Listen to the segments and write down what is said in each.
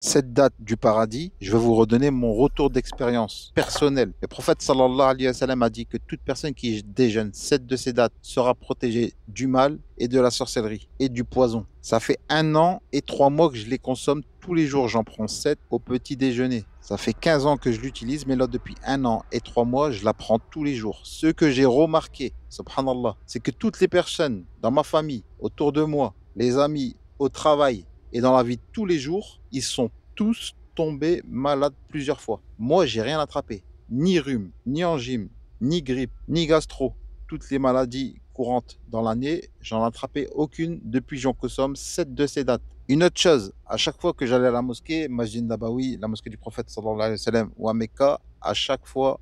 Cette date du paradis, je vais vous redonner mon retour d'expérience personnelle. Le prophète sallallahu alayhi wa sallam a dit que toute personne qui déjeune 7 de ces dates sera protégée du mal et de la sorcellerie et du poison. Ça fait 1 an et 3 mois que je les consomme tous les jours. J'en prends 7 au petit déjeuner. Ça fait 15 ans que je l'utilise, mais là, depuis 1 an et 3 mois, je la prends tous les jours. Ce que j'ai remarqué, subhanallah, c'est que toutes les personnes dans ma famille, autour de moi, les amis, au travail, et dans la vie de tous les jours, ils sont tous tombés malades plusieurs fois. Moi, j'ai rien attrapé. Ni rhume, ni angine, ni grippe, ni gastro. Toutes les maladies courantes dans l'année, j'en ai attrapé aucune depuis que j'en consomme 7 de ces dates. Une autre chose, à chaque fois que j'allais à la mosquée, Masjid Nabawi, la mosquée du prophète sallallahu alayhi wa sallam, ou à Mecca, à chaque fois,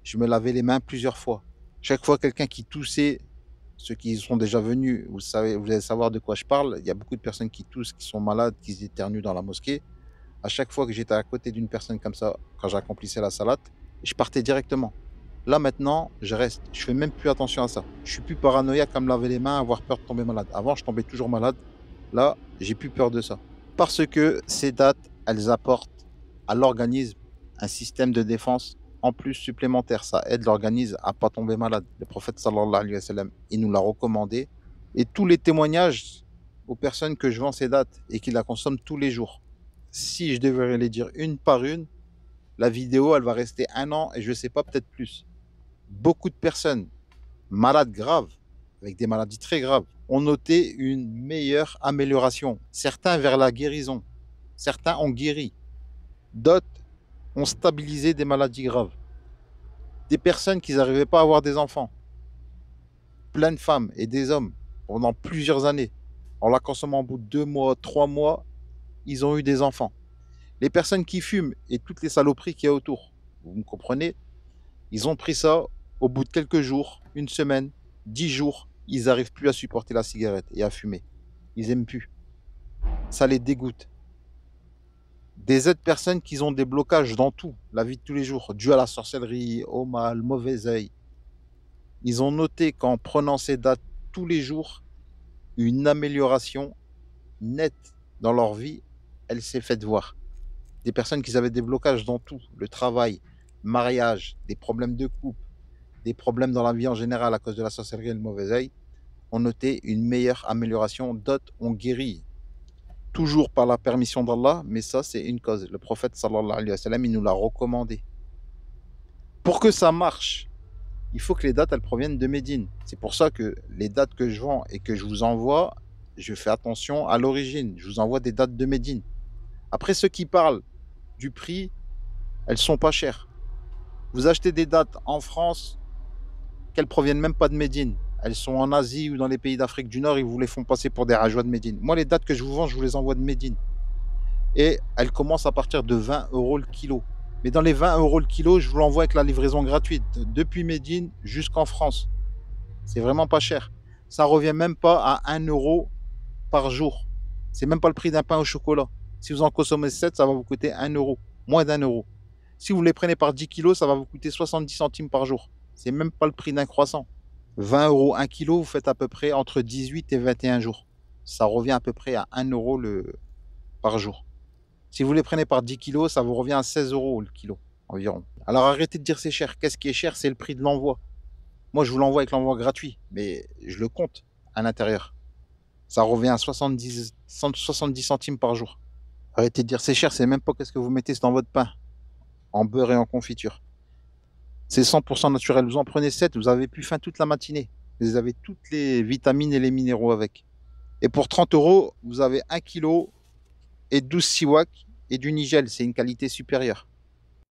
je me lavais les mains plusieurs fois. Chaque fois, quelqu'un qui toussait, ceux qui sont déjà venus, vous savez, vous allez savoir de quoi je parle. Il y a beaucoup de personnes qui toussent, qui sont malades, qui éternuent dans la mosquée. À chaque fois que j'étais à côté d'une personne comme ça, quand j'accomplissais la salate, je partais directement. Là maintenant, je reste. Je fais même plus attention à ça. Je suis plus paranoïaque à me laver les mains, à avoir peur de tomber malade. Avant, je tombais toujours malade. Là, j'ai plus peur de ça. Parce que ces dates, elles apportent à l'organisme un système de défense en plus supplémentaire. Ça aide l'organisme à pas tomber malade. Le prophète sallallahu alayhi wa sallam, il nous l'a recommandé. Et tous les témoignages aux personnes que je vends ces dates et qui la consomment tous les jours, si je devrais les dire une par une, la vidéo, elle va rester 1 an et je ne sais pas, peut-être plus. Beaucoup de personnes malades graves, avec des maladies très graves, ont noté une meilleure amélioration. Certains vers la guérison. Certains ont guéri. D'autres ont stabilisé des maladies graves. Des personnes qui n'arrivaient pas à avoir des enfants. Plein de femmes et des hommes pendant plusieurs années. En la consommant au bout de 2 mois, 3 mois, ils ont eu des enfants. Les personnes qui fument et toutes les saloperies qu'il y a autour, vous me comprenez, ils ont pris ça au bout de quelques jours, une semaine, 10 jours, ils n'arrivent plus à supporter la cigarette et à fumer. Ils n'aiment plus. Ça les dégoûte. Des autres personnes qui ont des blocages dans tout, la vie de tous les jours, dû à la sorcellerie, au mal, mauvais œil. Ils ont noté qu'en prenant ces dates tous les jours, une amélioration nette dans leur vie, elle s'est faite voir. Des personnes qui avaient des blocages dans tout, le travail, mariage, des problèmes de couple, des problèmes dans la vie en général à cause de la sorcellerie et le mauvais œil, ont noté une meilleure amélioration. D'autres ont guéri, toujours par la permission d'Allah, mais ça c'est une cause. Le prophète sallallahu alayhi wa sallam, il nous l'a recommandé. Pour que ça marche, il faut que les dates elles proviennent de Médine. C'est pour ça que les dates que je vends et que je vous envoie, je fais attention à l'origine. Je vous envoie des dates de Médine. Après, ceux qui parlent du prix, elles sont pas chères. Vous achetez des dates en France, qu'elles proviennent même pas de Médine. Elles sont en Asie ou dans les pays d'Afrique du Nord, ils vous les font passer pour des rajois de Médine. Moi, les dates que je vous vends, je vous les envoie de Médine. Et elles commencent à partir de 20 euros le kilo. Mais dans les 20 euros le kilo, je vous l'envoie avec la livraison gratuite, depuis Médine jusqu'en France. C'est vraiment pas cher. Ça revient même pas à 1 euro par jour. C'est même pas le prix d'un pain au chocolat. Si vous en consommez 7, ça va vous coûter 1 euro, moins d'1 euro. Si vous les prenez par 10 kilos, ça va vous coûter 70 centimes par jour. C'est même pas le prix d'un croissant. 20 euros 1 kilo, vous faites à peu près entre 18 et 21 jours. Ça revient à peu près à 1 euro par jour. Si vous les prenez par 10 kilos, ça vous revient à 16 euros le kilo environ. Alors arrêtez de dire c'est cher. Qu'est-ce qui est cher? C'est le prix de l'envoi. Moi, je vous l'envoie avec l'envoi gratuit, mais je le compte à l'intérieur. Ça revient à 70 centimes par jour. Arrêtez de dire c'est cher, c'est même pas qu'est-ce que vous mettez dans votre pain, en beurre et en confiture. C'est 100% naturel. Vous en prenez 7, vous avez plus faim toute la matinée. Vous avez toutes les vitamines et les minéraux avec. Et pour 30 euros, vous avez 1 kilo et 12 siwak et du nigel. C'est une qualité supérieure.